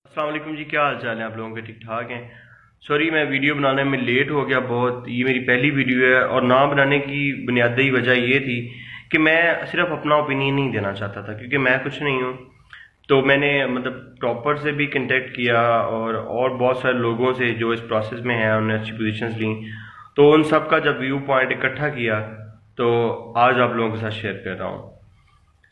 السلام علیکم جی، کیا حال چال ہے آپ لوگوں کے؟ ٹھیک ٹھاک ہیں؟ سوری میں ویڈیو بنانے میں لیٹ ہو گیا بہت. یہ میری پہلی ویڈیو ہے اور نہ بنانے کی بنیادی وجہ یہ تھی کہ میں صرف اپنا اوپینین نہیں دینا چاہتا تھا، کیونکہ میں کچھ نہیں ہوں. تو میں نے ٹاپر سے بھی کنٹیکٹ کیا اور بہت سارے لوگوں سے جو اس پروسیس میں ہیں، انہوں نے اچھی پوزیشنز لیں. تو ان سب کا جب ویو پوائنٹ اکٹھا کیا تو آج آپ لوگوں کے ساتھ شیئر کر رہا ہوں.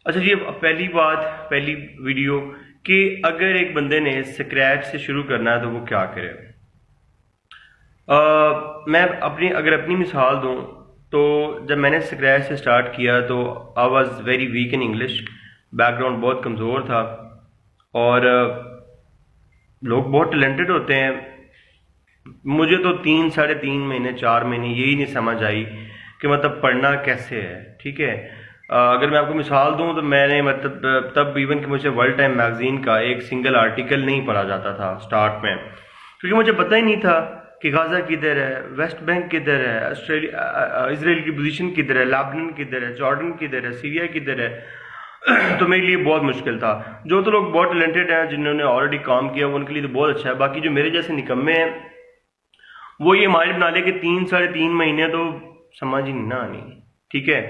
اچھا جی، اب پہلی ویڈیو کہ اگر ایک بندے نے سکریچ سے شروع کرنا ہے تو وہ کیا کرے. میں اگر اپنی مثال دوں تو جب میں نے سکریچ سے سٹارٹ کیا تو I was very weak in English. Back ground بہت کمزور تھا اور لوگ بہت ٹیلنٹڈ ہوتے ہیں. مجھے تو 3.5 مہینے 4 مہینے یہی نہیں سمجھ آئی کہ پڑھنا کیسے ہے. ٹھیک ہے، اگر میں آپ کو مثال دوں تو میں نے تب ایون کہ مجھے ورلڈ ٹائم میگزین کا ایک سنگل آرٹیکل نہیں پڑھا جاتا تھا سٹارٹ میں، کیونکہ مجھے پتہ ہی نہیں تھا کہ غزہ کدھر ہے، ویسٹ بینک کدھر ہے، اسرائیل کی پوزیشن کدھر ہے، لیبنان کدھر ہے، جارڈن کدھر ہے، سیریا کدھر ہے. تو میرے لیے بہت مشکل تھا. جو تو لوگ بہت ٹیلنٹڈ ہیں، جنہوں نے آلریڈی کام کیا، ان کے لیے تو بہت اچھا ہے. باقی جو میرے جیسے نکمے ہیں وہ یہ مائنڈ بنا لے کہ 3.5 مہینے تو سمجھ ہی نہیں نہ آنی. ٹھیک ہے،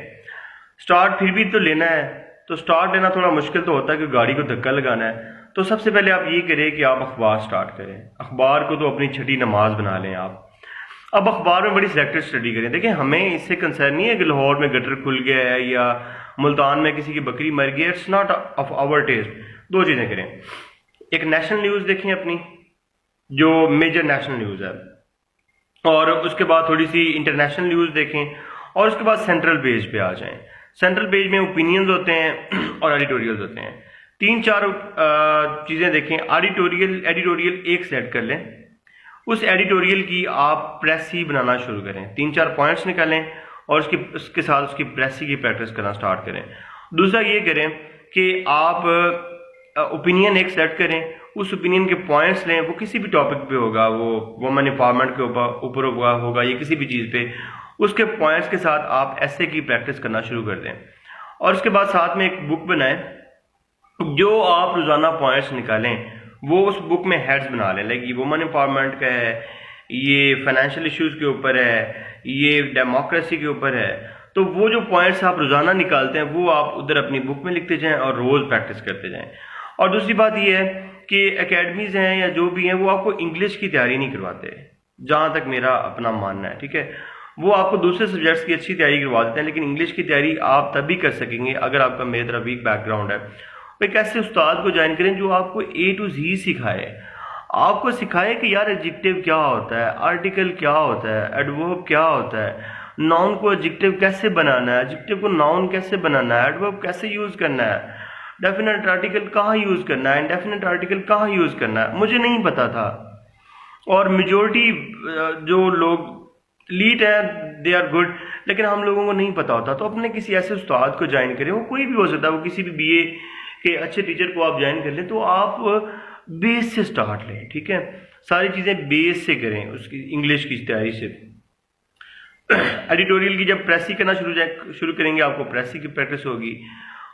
سٹارٹ پھر بھی تو لینا ہے. تو سٹارٹ لینا تھوڑا مشکل تو ہوتا ہے کہ گاڑی کو دھکا لگانا ہے. تو سب سے پہلے آپ یہ کریں کہ آپ اخبار سٹارٹ کریں. اخبار کو تو اپنی چھٹی نماز بنا لیں آپ. اب اخبار میں بڑی سلیکٹڈ اسٹڈی کریں. دیکھیں، ہمیں اس سے کنسرن نہیں ہے کہ لاہور میں گٹر کھل گیا ہے یا ملتان میں کسی کی بکری مر گئی ہے. It's not of our taste. دو چیزیں کریں. ایک نیشنل نیوز دیکھیں اپنی، جو میجر نیشنل نیوز ہے، اور اس کے بعد تھوڑی سی انٹرنیشنل نیوز دیکھیں، اور اس کے بعد سینٹرل پیج پہ آ جائیں. سینٹرل پیج میں اوپینینز ہوتے ہیں اور ایڈیٹوریلز ہوتے ہیں. 3-4 چیزیں دیکھیں. ایڈیٹوریل ایک سیٹ کر لیں. اس ایڈیٹوریل کی آپ پریسی بنانا شروع کریں. 3-4 پوائنٹس نکالیں اور اس کے ساتھ اس کی پریسی کی پریکٹس کرنا سٹارٹ کریں. دوسرا یہ کریں کہ آپ اوپینین ایک سیٹ کریں. اس اوپینین کے پوائنٹس لیں. وہ کسی بھی ٹاپک پہ ہوگا، وہ وومن امپاورمنٹ کے اوپر ہوگا یا کسی بھی چیز پہ. اس کے پوائنٹس کے ساتھ آپ ایسے کی پریکٹس کرنا شروع کر دیں. اور اس کے بعد ساتھ میں ایک بک بنائیں. جو آپ روزانہ پوائنٹس نکالیں وہ اس بک میں ہیڈز بنا لیں. لائک یہ وومن امپاورمنٹ کا ہے، یہ فائنینشیل ایشوز کے اوپر ہے، یہ ڈیموکریسی کے اوپر ہے. تو وہ جو پوائنٹس آپ روزانہ نکالتے ہیں وہ آپ ادھر اپنی بک میں لکھتے جائیں اور روز پریکٹس کرتے جائیں. اور دوسری بات یہ ہے کہ اکیڈمیز ہیں یا جو بھی ہیں وہ آپ کو انگلش کی تیاری نہیں کرواتے، جہاں تک میرا اپنا ماننا ہے. ٹھیک ہے، وہ آپ کو دوسرے سبجیکٹس کی اچھی تیاری کروا دیتے ہیں، لیکن انگلش کی تیاری آپ تبھی کر سکیں گے اگر آپ کا میری طرح ویک بیک گراؤنڈ ہے. ایک ایسے استاد کو جوائن کریں جو آپ کو A to Z سکھائے. آپ کو سکھائے کہ یار ایڈجیکٹیو کیا ہوتا ہے، آرٹیکل کیا ہوتا ہے، ایڈورب کیا ہوتا ہے، ناؤن کو ایڈجیکٹیو کیسے بنانا ہے، ایڈجیکٹیو کو ناؤن کیسے بنانا ہے، ایڈورب کیسے یوز کرنا ہے، ڈیفینٹ آرٹیکل کہاں یوز کرنا ہے، انڈیفینٹ آرٹیکل کہاں یوز کرنا ہے. مجھے نہیں پتا تھا. اور میجورٹی جو لوگ لیٹ ہیں دے آر گڈ، لیکن ہم لوگوں کو نہیں پتا ہوتا. تو اپنے کسی ایسے استاد کو جوائن کریں. وہ کوئی بھی ہو سکتا ہے، وہ کسی بھی BA کے اچھے ٹیچر کو آپ جوائن کر لیں. تو آپ بیس سے سٹارٹ لیں. ٹھیک ہے، ساری چیزیں بیس سے کریں، اس کی انگلش کی تیاری سے. ایڈیٹوریل کی جب پریسی کرنا شروع کریں گے آپ کو پریسی کی پریکٹس ہوگی.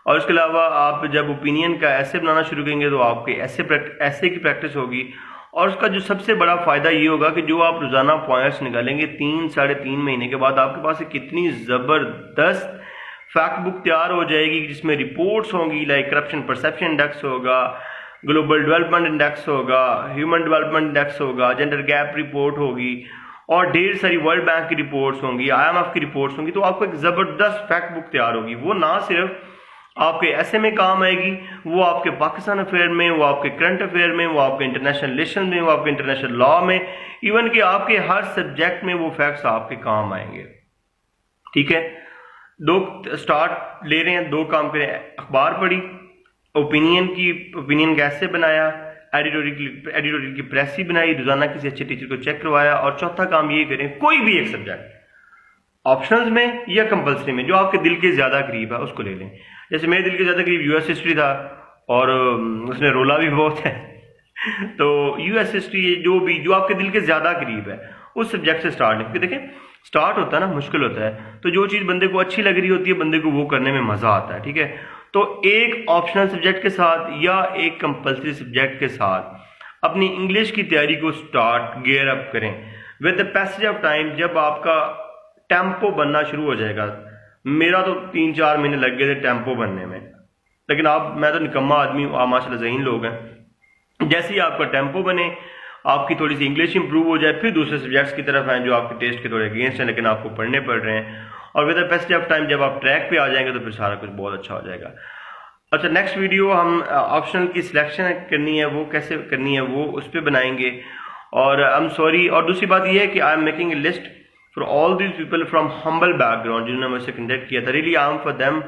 اور اس کے علاوہ آپ جب اوپینین کا ایسے بنانا شروع کریں گے تو آپ کے ایسے کی پریکٹس ہوگی. اور اس کا جو سب سے بڑا فائدہ یہ ہوگا کہ جو آپ روزانہ پوائنٹس نکالیں گے 3-3.5 مہینے کے بعد آپ کے پاس کتنی زبردست فیکٹ بک تیار ہو جائے گی، جس میں رپورٹس ہوں گی. لائک کرپشن پرسیپشن انڈیکس ہوگا، گلوبل ڈیولپمنٹ انڈیکس ہوگا، ہیومن ڈیولپمنٹ انڈیکس ہوگا، جینڈر گیپ رپورٹ ہوگی، اور ڈھیر ساری ورلڈ بینک کی رپورٹس ہوں گی، IMF کی رپورٹس ہوں گی. تو آپ کو ایک زبردست فیکٹ بک تیار ہوگی. وہ نہ صرف آپ کے ایسے میں کام آئے گی، وہ آپ کے پاکستان افیئر میں، وہ آپ کے کرنٹ افیئر میں، وہ آپ کے انٹرنیشنل ریلیشن میں، وہ آپ کے انٹرنیشنل لا میں، ایون کہ آپ کے ہر سبجیکٹ میں وہ فیکٹس آپ کے کام آئیں گے. ٹھیک ہے، 2 سٹارٹ لے رہے ہیں، 2 کام کریں. اخبار پڑھی، اوپینین کیسے بنایا، ایڈیٹوریل کی پریسی بنائی، روزانہ کسی اچھے ٹیچر کو چیک کروایا. اور چوتھا کام یہ کریں، کوئی بھی ایک سبجیکٹ آپشنلز میں یا کمپلسری میں جو آپ کے دل کے زیادہ قریب ہے اس کو لے لیں. جیسے میرے دل کے زیادہ قریب US ہسٹری تھا اور اس میں رولا بھی بہت ہے. تو US ہسٹری جو آپ کے دل کے زیادہ قریب ہے اس سبجیکٹ سے سٹارٹ لیں. کیونکہ دیکھیں سٹارٹ ہوتا ہے نا مشکل ہوتا ہے، تو جو چیز بندے کو اچھی لگ رہی ہوتی ہے بندے کو وہ کرنے میں مزہ آتا ہے. ٹھیک ہے، تو ایک آپشنل سبجیکٹ کے ساتھ یا ایک کمپلسری سبجیکٹ کے ساتھ اپنی انگلش کی تیاری کو سٹارٹ گیئر اپ کریں. With the passage of time جب آپ کا ٹیمپو بننا شروع ہو جائے گا، میرا تو 3-4 مہینے لگ گئے تھے ٹیمپو بننے میں، لیکن میں تو نکما آدمی ہوں، آپ ماشاء اللہ ذہین لوگ ہیں. جیسے ہی آپ کا ٹیمپو بنے، آپ کی تھوڑی سی انگلش امپروو ہو جائے، پھر دوسرے سبجیکٹس کی طرف ہیں جو آپ کے ٹیسٹ کے تھوڑے اگینسٹ ہیں لیکن آپ کو پڑھنے پڑ رہے ہیں، اور with the passage of time جب آپ ٹریک پہ آ جائیں گے تو پھر سارا کچھ بہت اچھا ہو جائے گا. اچھا، نیکسٹ ویڈیو ہم آپشنل کی سلیکشن کرنی ہے، وہ کیسے کرنی ہے وہ اس پہ بنائیں گے. اور ایم سوری، اور دوسری بات یہ ہے کہ I am making a list for all these people from humble back ground جنہوں نے مجھ سے کنٹیکٹ کیا تھا. Really I am for them.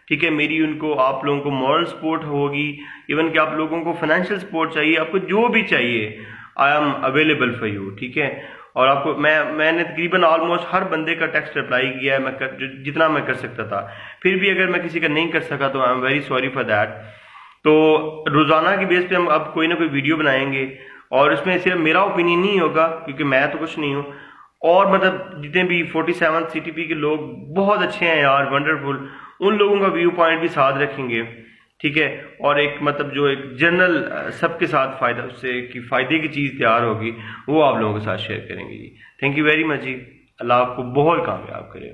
ٹھیک ہے، میری ان کو آپ لوگوں کو مورل سپورٹ ہوگی، ایون کہ آپ لوگوں کو فائنینشیل سپورٹ چاہیے، آپ کو جو بھی چاہیے I am available for you. ٹھیک ہے، اور آپ کو میں نے تقریباً آلموسٹ ہر بندے کا ٹیکسٹ رپلائی کیا ہے، میں جتنا میں کر سکتا تھا. پھر بھی اگر میں کسی کا نہیں کر سکا تو I am very sorry for that. تو روزانہ کی بیس پہ ہم اب کوئی نہ کوئی ویڈیو بنائیں گے، اور اس میں صرف میرا اوپینین نہیں ہوگا کیونکہ میں تو کچھ نہیں ہوں، اور مطلب جتنے بھی 47 CTP کے لوگ بہت اچھے ہیں یار، ونڈرفل، ان لوگوں کا ویو پوائنٹ بھی ساتھ رکھیں گے. ٹھیک ہے، اور ایک مطلب جو ایک جنرل سب کے ساتھ فائدہ، اس سے کی فائدے کی چیز تیار ہوگی وہ آپ لوگوں کے ساتھ شیئر کریں گے. جی تھینک یو ویری مچ جی، اللہ آپ کو بہت کامیاب کرے.